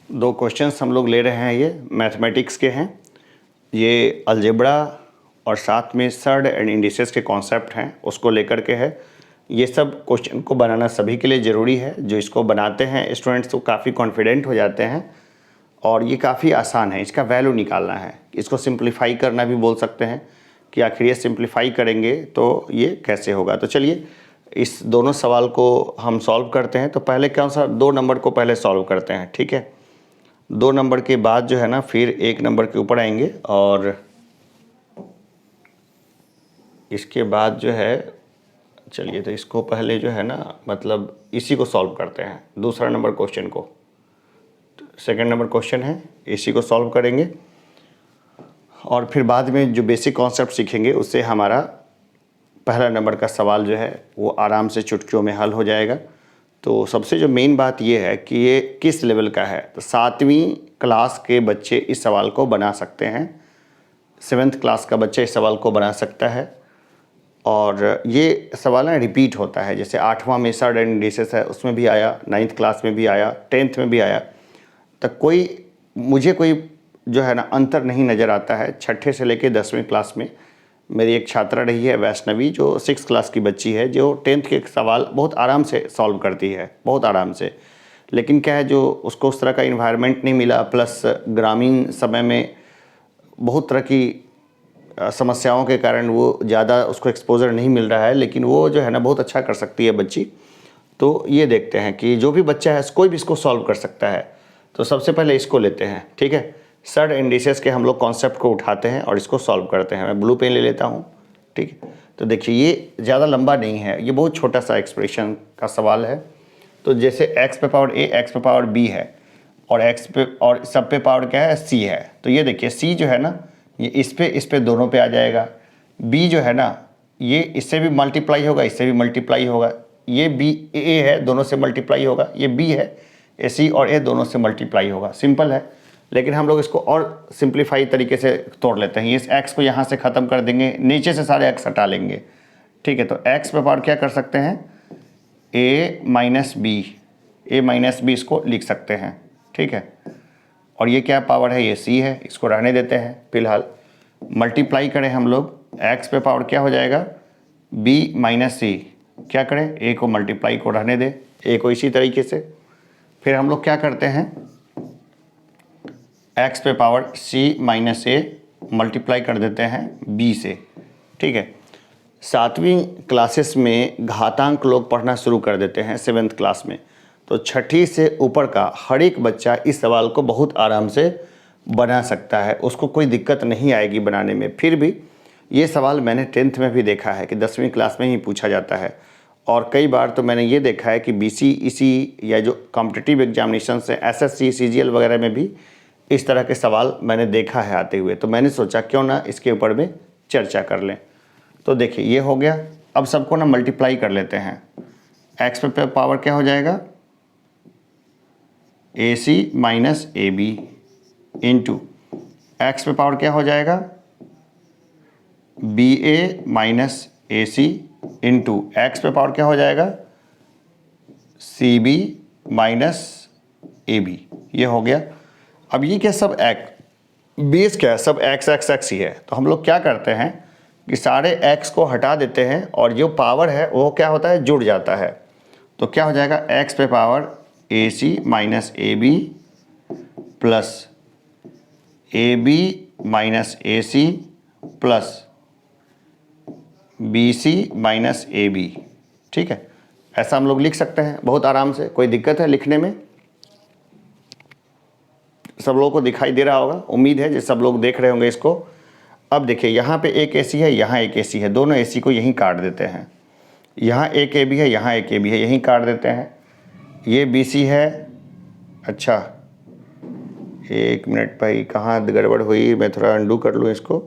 दो क्वेश्चंस हम लोग ले रहे हैं, ये मैथमेटिक्स के हैं, ये अलजेब्रा और साथ में सर्ड एंड इंडिसेस के कॉन्सेप्ट हैं उसको लेकर के है। ये सब क्वेश्चन को बनाना सभी के लिए ज़रूरी है। जो इसको बनाते हैं स्टूडेंट्स तो काफ़ी कॉन्फिडेंट हो जाते हैं और ये काफ़ी आसान है। इसका वैल्यू निकालना है, इसको सिंप्लीफाई करना भी बोल सकते हैं कि आखिर ये सिंप्लीफाई करेंगे तो ये कैसे होगा। तो चलिए इस दोनों सवाल को हम सॉल्व करते हैं। तो पहले कौन सा 2 नंबर को पहले सॉल्व करते हैं, ठीक है। 2 नंबर के बाद जो है ना फिर 1 नंबर के ऊपर आएंगे और इसके बाद जो है चलिए तो इसको पहले जो है ना मतलब इसी को सॉल्व करते हैं, दूसरा नंबर क्वेश्चन को। सेकंड नंबर क्वेश्चन है, इसी को सॉल्व करेंगे और फिर बाद में जो बेसिक कॉन्सेप्ट सीखेंगे उससे हमारा पहला नंबर का सवाल जो है वो आराम से चुटकियों में हल हो जाएगा। तो सबसे जो मेन बात ये है कि ये किस लेवल का है। तो 7वीं क्लास के बच्चे इस सवाल को बना सकते हैं, 7th क्लास का बच्चा इस सवाल को बना सकता है। और ये सवाल ना रिपीट होता है, जैसे 8वां में सर्ड एंड इंडिसेस है उसमें भी आया, 9th क्लास में भी आया, 10th में भी आया। तो मुझे कोई जो है ना अंतर नहीं नज़र आता है। 6ठे से लेकर 10वीं क्लास में मेरी एक छात्रा रही है वैष्णवी, जो 6th क्लास की बच्ची है, जो 10th के सवाल बहुत आराम से सॉल्व करती है, बहुत आराम से। लेकिन क्या है, जो उसको उस तरह का इन्वायरमेंट नहीं मिला, प्लस ग्रामीण समय में बहुत तरह की समस्याओं के कारण वो ज़्यादा उसको एक्सपोजर नहीं मिल रहा है, लेकिन वो जो है ना बहुत अच्छा कर सकती है बच्ची। तो ये देखते हैं कि जो भी बच्चा है कोई भी इसको सॉल्व कर सकता है। तो सबसे पहले इसको लेते हैं, ठीक है। सर्ड इंडिसेस के हम लोग कॉन्सेप्ट को उठाते हैं और इसको सॉल्व करते हैं। मैं ब्लू पेन ले लेता हूँ, ठीक है। तो देखिए ये ज़्यादा लंबा नहीं है, ये बहुत छोटा सा एक्सप्रेशन का सवाल है। तो जैसे x पे पावर a x पे पावर b है और x पे और सब पे पावर क्या है c है। तो ये देखिए c जो है ना ये इस पे दोनों पे आ जाएगा। b जो है ना ये इससे भी मल्टीप्लाई होगा, इससे भी मल्टीप्लाई होगा। ये b a है, दोनों से मल्टीप्लाई होगा। ये b है, ac और a दोनों से मल्टीप्लाई होगा। सिंपल है, लेकिन हम लोग इसको और सिंप्लीफाई तरीके से तोड़ लेते हैं। इस x को यहाँ से ख़त्म कर देंगे, नीचे से सारे x हटा लेंगे, ठीक है। तो x पे पावर क्या कर सकते हैं, a माइनस बी इसको लिख सकते हैं, ठीक है। और ये क्या पावर है, ये c है, इसको रहने देते हैं फिलहाल। मल्टीप्लाई करें हम लोग, x पे पावर क्या हो जाएगा, b माइनस सी। क्या करें, a को मल्टीप्लाई को रहने दें, a को इसी तरीके से। फिर हम लोग क्या करते हैं, x पे power c minus a multiply कर देते हैं b से, ठीक है। 7वीं क्लासेस में घातांक लोग पढ़ना शुरू कर देते हैं 7th क्लास में। तो 6ठी से ऊपर का हर एक बच्चा इस सवाल को बहुत आराम से बना सकता है, उसको कोई दिक्कत नहीं आएगी बनाने में। फिर भी ये सवाल मैंने 10th में भी देखा है कि 10वीं क्लास में ही पूछा जाता है। और कई बार तो मैंने ये देखा है कि BC या जो कॉम्पिटिटिव एग्जामिनेशन है SSC CGL वगैरह में भी इस तरह के सवाल मैंने देखा है आते हुए। तो मैंने सोचा क्यों ना इसके ऊपर में चर्चा कर लें। तो देखिए ये हो गया। अब सबको ना मल्टीप्लाई कर लेते हैं। x पे पावर क्या हो जाएगा, AC minus AB into x पे पावर क्या हो जाएगा, BA minus AC into x पे पावर क्या हो जाएगा, CB माइनस AB। ये हो गया। अब ये क्या सब बेस क्या है, सब x ही है। तो हम लोग क्या करते हैं कि सारे x को हटा देते हैं और जो पावर है वो क्या होता है, जुड़ जाता है। तो क्या हो जाएगा, x पे power AC minus AB plus AB minus AC plus BC minus AB, ठीक है। ऐसा हम लोग लिख सकते हैं बहुत आराम से। कोई दिक्कत है लिखने में, सब लोगों को दिखाई दे रहा होगा, उम्मीद है जो सब लोग देख रहे होंगे इसको। अब देखिए यहाँ पे एक AC है, यहाँ एक AC है, दोनों AC को यहीं काट देते हैं। यहाँ एक AB है, यहाँ एक AB है, यहीं काट देते हैं। ये BC है, अच्छा 1 मिनट भाई, कहाँ गड़बड़ हुई, मैं थोड़ा अंडू कर लूँ इसको।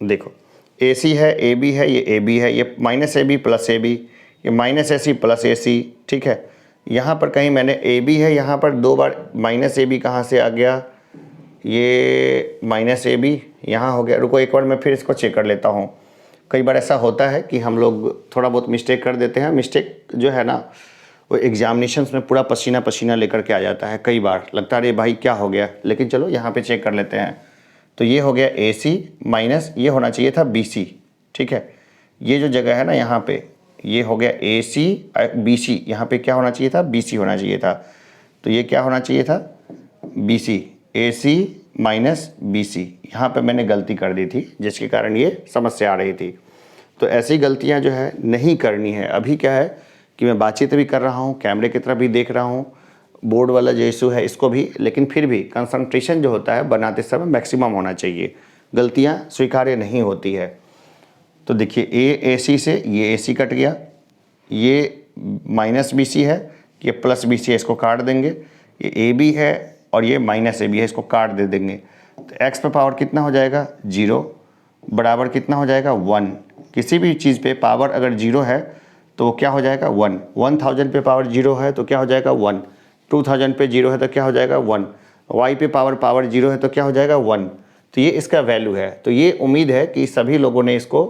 देखो AC है, AB है, ये AB है, ये माइनस AB प्लस AB, ये माइनस AC प्लस AC, ठीक है। यहाँ पर कहीं मैंने AB है, यहाँ पर 2 बार माइनस AB कहाँ से आ गया, ये माइनस AB यहाँ हो गया। रुको एक बार मैं फिर इसको चेक कर लेता हूँ। कई बार ऐसा होता है कि हम लोग थोड़ा बहुत मिस्टेक कर देते हैं। मिस्टेक जो है ना वो एग्जामिनेशंस में पूरा पसीना पसीना लेकर के आ जाता है, कई बार लगता है अरे भाई क्या हो गया, लेकिन चलो यहाँ पे चेक कर लेते हैं। तो ये हो गया AC माइनस ये होना चाहिए था BC, ठीक है। ये जो जगह है ना यहाँ पे, ये हो गया AC BC, यहाँ पे क्या होना चाहिए था, BC होना चाहिए था। तो ये क्या होना चाहिए था, BC, AC माइनस BC। यहाँ पे मैंने गलती कर दी थी जिसके कारण ये समस्या आ रही थी। तो ऐसी गलतियाँ जो है नहीं करनी है। अभी क्या है कि मैं बातचीत भी कर रहा हूँ, कैमरे की तरफ भी देख रहा हूँ, बोर्ड वाला जो इशू है इसको भी, लेकिन फिर भी कंसंट्रेशन जो होता है बनाते समय मैक्सिमम होना चाहिए, गलतियाँ स्वीकार्य नहीं होती है। तो देखिए AC से ये AC कट गया, ये माइनस BC है, ये प्लस BC है, इसको काट देंगे। ये AB है और ये माइनस AB है, इसको काट दे देंगे। तो x पे पावर कितना हो जाएगा, 0 बराबर कितना हो जाएगा, 1। किसी भी चीज़ पे पावर अगर 0 है तो क्या हो जाएगा, 1। 1000 पे पावर 0 है तो क्या हो जाएगा, 1। 2000 पे 0 है तो क्या हो जाएगा, 1। y पे पावर 0 है तो क्या हो जाएगा, 1। तो ये इसका वैल्यू है। तो ये उम्मीद है कि सभी लोगों ने इसको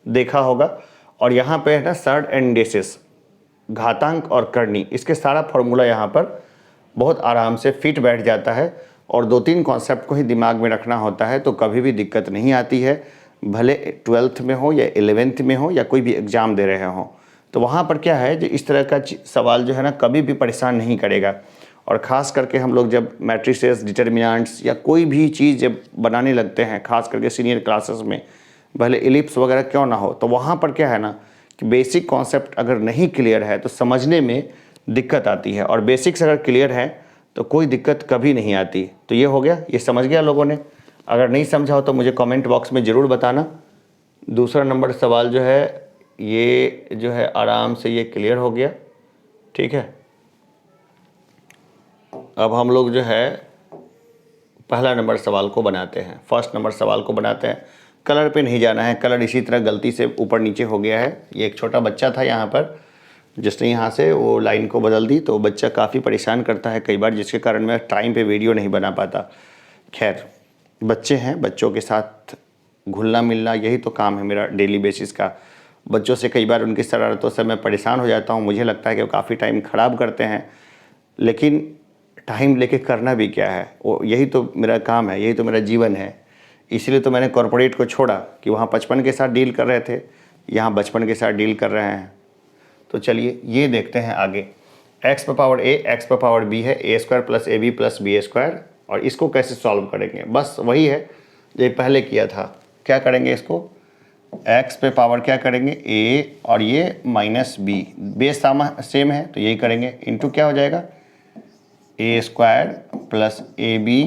देखा होगा। और यहाँ पे है ना सर्ड एंडेसिस, घातांक और करनी, इसके सारा फॉर्मूला यहाँ पर बहुत आराम से फिट बैठ जाता है। और 2-3 कॉन्सेप्ट को ही दिमाग में रखना होता है तो कभी भी दिक्कत नहीं आती है, भले 12th में हो या 11th में हो या कोई भी एग्ज़ाम दे रहे हों। तो वहाँ पर क्या है, जो इस तरह का सवाल जो है ना कभी भी परेशान नहीं करेगा। और ख़ास करके हम लोग जब मैट्रिसेस, डिटर्मिनेंट्स या कोई भी चीज़ जब बनाने लगते हैं, ख़ास करके सीनियर क्लासेस में, भले इलिप्स वगैरह क्यों ना हो, तो वहाँ पर क्या है ना कि बेसिक कॉन्सेप्ट अगर नहीं क्लियर है तो समझने में दिक्कत आती है, और बेसिक्स अगर क्लियर है तो कोई दिक्कत कभी नहीं आती। तो ये हो गया, ये समझ गया लोगों ने। अगर नहीं समझा हो तो मुझे कमेंट बॉक्स में ज़रूर बताना। दूसरा नंबर सवाल जो है ये जो है आराम से ये क्लियर हो गया, ठीक है। अब हम लोग जो है पहला नंबर सवाल को बनाते हैं, फर्स्ट नंबर सवाल को बनाते हैं। कलर पे नहीं जाना है, कलर इसी तरह गलती से ऊपर नीचे हो गया है। ये एक छोटा बच्चा था यहाँ पर, जिसने यहाँ से वो लाइन को बदल दी, तो बच्चा काफ़ी परेशान करता है कई बार, जिसके कारण मैं टाइम पे वीडियो नहीं बना पाता। खैर, बच्चे हैं, बच्चों के साथ घुलना मिलना यही तो काम है मेरा डेली बेसिस का। बच्चों से कई बार उनकी शरारतों से मैं परेशान हो जाता हूँ, मुझे लगता है कि वो काफ़ी टाइम ख़राब करते हैं, लेकिन टाइम लेके करना भी क्या है, वो यही तो मेरा काम है, यही तो मेरा जीवन है। इसलिए तो मैंने कॉरपोरेट को छोड़ा कि वहाँ 55 के साथ डील कर रहे थे, यहाँ 55 के साथ डील कर रहे हैं। तो चलिए ये देखते हैं आगे। x पे पावर a, x पे पावर b है, a² plus AB plus b²। और इसको कैसे सॉल्व करेंगे, बस वही है जो पहले किया था। क्या करेंगे, इसको x पे पावर क्या करेंगे, a और ये माइनस b, बेस सेम है तो यही करेंगे, इंटू क्या हो जाएगा, a² प्लस AB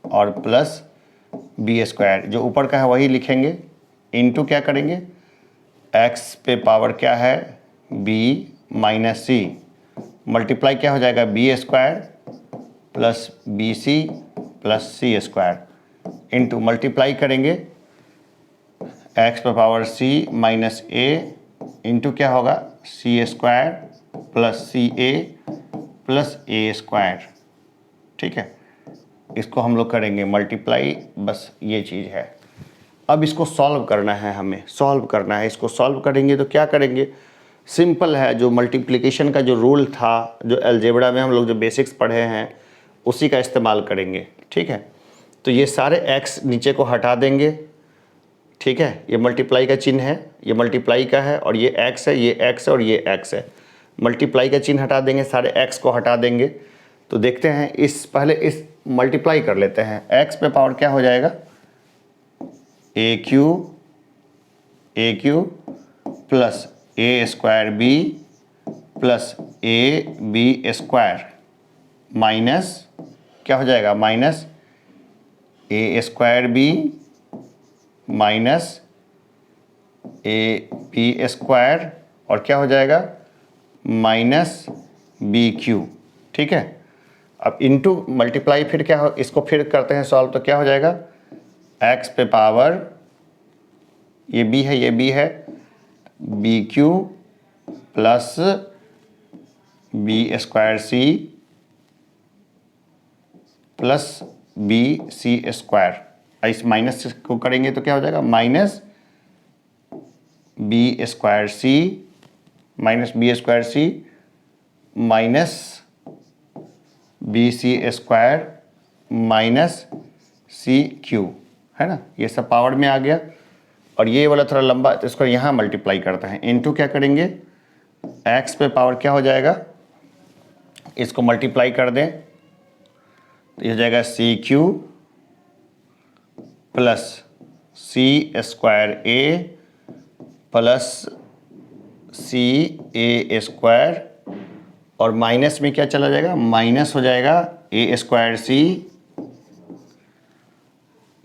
और प्लस b², जो ऊपर का है वही लिखेंगे, इंटू क्या करेंगे, x पे पावर क्या है, b माइनस c, मल्टीप्लाई क्या हो जाएगा, b² plus BC plus c², into multiply करेंगे x पे power c minus a, into क्या होगा, c² plus CA plus a², ठीक है। इसको हम लोग करेंगे मल्टीप्लाई, बस ये चीज़ है। अब इसको सॉल्व करना है, हमें सॉल्व करना है। इसको सॉल्व करेंगे तो क्या करेंगे, सिंपल है, जो मल्टीप्लिकेशन का जो रूल था, जो अलजेब्रा में हम लोग जो बेसिक्स पढ़े हैं उसी का इस्तेमाल करेंगे, ठीक है। तो ये सारे x नीचे को हटा देंगे, ठीक है। ये मल्टीप्लाई का चिन्ह है, ये मल्टीप्लाई का है, और ये x है, ये x है और ये x है। मल्टीप्लाई का चिन्ह हटा देंगे, सारे x को हटा देंगे। तो देखते हैं, पहले इस मल्टीप्लाई कर लेते हैं। x पे पावर क्या हो जाएगा, a³ plus a² plus ab² minus क्या हो जाएगा, माइनस a² माइनस ab² और क्या हो जाएगा, माइनस bq, ठीक है। अब इंटू मल्टीप्लाई फिर क्या हो, इसको फिर करते हैं सॉल्व, तो क्या हो जाएगा, x पे पावर ये b है, ये b है, bq plus b² plus bc²। इस माइनस को करेंगे तो क्या हो जाएगा, minus b² minus b² minus B C square minus सी क्यू, है ना, ये सब पावर में आ गया। और ये वाला थोड़ा लंबा, तो इसको यहाँ मल्टीप्लाई करते हैं, इनटू क्या करेंगे, एक्स पे पावर क्या हो जाएगा, इसको मल्टीप्लाई कर दें तो ये हो जाएगा सी क्यू प्लस सी स्क्वायर ए प्लस सी ए स्क्वायर, और माइनस में क्या चला जाएगा, माइनस हो जाएगा ए स्क्वायर सी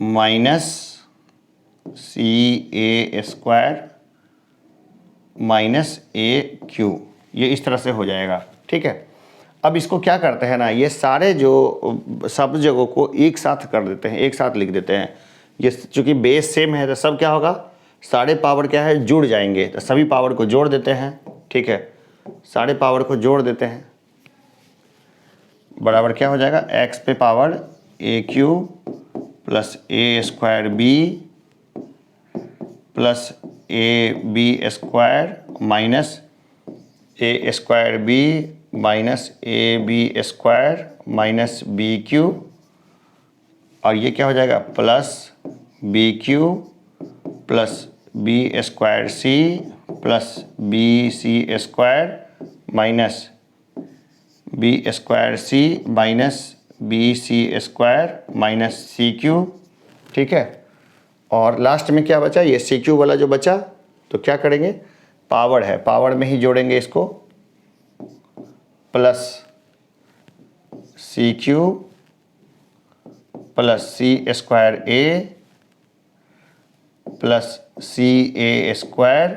माइनस सी ए स्क्वायर माइनस ए क्यू, ये इस तरह से हो जाएगा। ठीक है, अब इसको क्या करते हैं ना, ये सारे जो सब जगहों को एक साथ कर देते हैं, एक साथ लिख देते हैं। ये चूँकि बेस सेम है तो सब क्या होगा, सारे पावर क्या है, जुड़ जाएंगे, तो सभी पावर को जोड़ देते हैं। ठीक है, सारे पावर को जोड़ देते हैं, बराबर क्या हो जाएगा, एक्स पे power a q plus a square b plus a B square minus a square b minus a B square minus B q, और ये क्या हो जाएगा, plus B q plus b square c plus b सी square minus b square c minus B C square minus सी q. ठीक है, और last में क्या बचा, ये सी क्यू वाला जो बचा, तो क्या करेंगे, पावर है, पावर में ही जोड़ेंगे इसको, plus C cube plus C square A plus C A square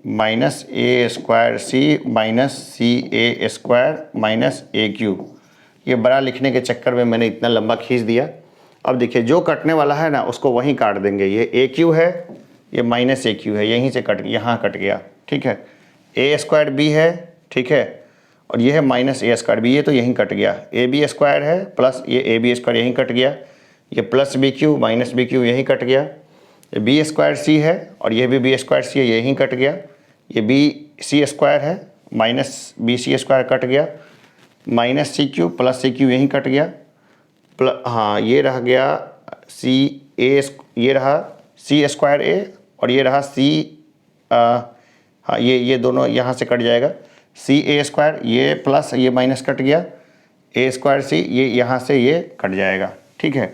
minus a square c minus C A square minus A Q. ये बड़ा लिखने के चक्कर में मैंने इतना लंबा खींच दिया। अब देखिए जो कटने वाला है ना उसको वहीं काट देंगे, ये ए क्यू है, ये माइनस ए क्यू है, यहीं से कट, यहाँ कट गया। ठीक है, ए स्क्वायर बी है, ठीक है, और ये है माइनस ए स्क्वायर बी, ये तो यहीं कट गया, ए बी स्क्वायर है प्लस ये ए बी स्क्वायर यहीं कट गया, ये plus B Q minus B Q यहीं कट गया, ये बी स्क्वायर सी है और ये भी बी स्क्वायर सी है, यहीं कट गया, ये बी सी स्क्वायर है minus B C square cut गया, माइनस सी क्यू प्लस सी क्यू यहीं कट गया, हाँ ये रह गया सी ए, ये रहा सी स्क्वायर ए और ये रहा सी, हाँ ये दोनों यहाँ से कट जाएगा, सी ए स्क्वायर, ये प्लस ये माइनस कट गया, ए स्क्वायर सी, ये यहाँ से ये कट जाएगा। ठीक है,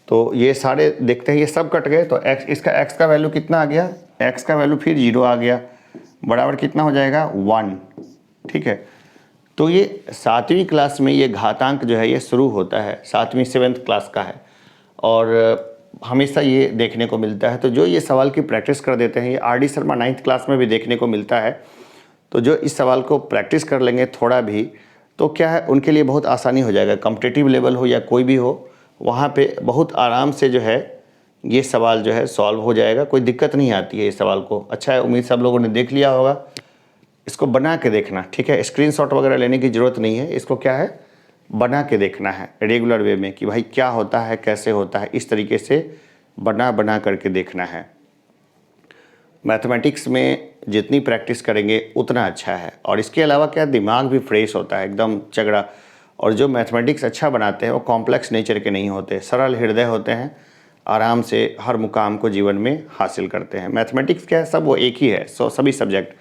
तो ये सारे देखते हैं, ये सब कट गए, तो एक्स, इसका एक्स का वैल्यू कितना आ गया, एक्स का वैल्यू फिर 0 आ गया, बराबर कितना हो जाएगा 1। ठीक है, तो ये 7वीं क्लास में ये घातांक जो है ये शुरू होता है, 7वीं 7th क्लास का है और हमेशा ये देखने को मिलता है। तो जो ये सवाल की प्रैक्टिस कर देते हैं, ये आर.डी. शर्मा 9th क्लास में भी देखने को मिलता है। तो जो इस सवाल को प्रैक्टिस कर लेंगे थोड़ा भी, तो क्या है उनके लिए बहुत आसानी हो जाएगा, कॉम्पिटिटिव लेवल हो या कोई भी हो, वहाँ पे बहुत आराम से जो है ये सवाल जो है सॉल्व हो जाएगा, कोई दिक्कत नहीं आती है इस सवाल को। अच्छा है, उम्मीद सब लोगों ने देख लिया होगा, इसको बना के देखना। ठीक है, स्क्रीनशॉट वगैरह लेने की ज़रूरत नहीं है, इसको क्या है बना के देखना है रेगुलर वे में कि भाई क्या होता है, कैसे होता है, इस तरीके से बना करके देखना है। मैथमेटिक्स में जितनी प्रैक्टिस करेंगे उतना अच्छा है, और इसके अलावा क्या दिमाग भी फ्रेश होता है एकदम चगड़ा। और जो मैथमेटिक्स अच्छा बनाते हैं वो कॉम्प्लेक्स नेचर के नहीं होते, सरल हृदय होते हैं, आराम से हर मुकाम को जीवन में हासिल करते हैं। मैथमेटिक्स क्या है, सब वो एक ही है, सभी सब्जेक्ट।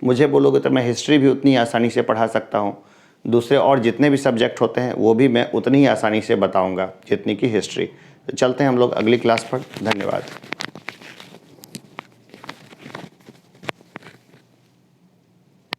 मुझे बोलोगे तो मैं हिस्ट्री भी उतनी आसानी से पढ़ा सकता हूँ, दूसरे और जितने भी सब्जेक्ट होते हैं वो भी मैं उतनी ही आसानी से बताऊँगा जितनी की हिस्ट्री। तो चलते हैं हम लोग अगली क्लास पर। धन्यवाद।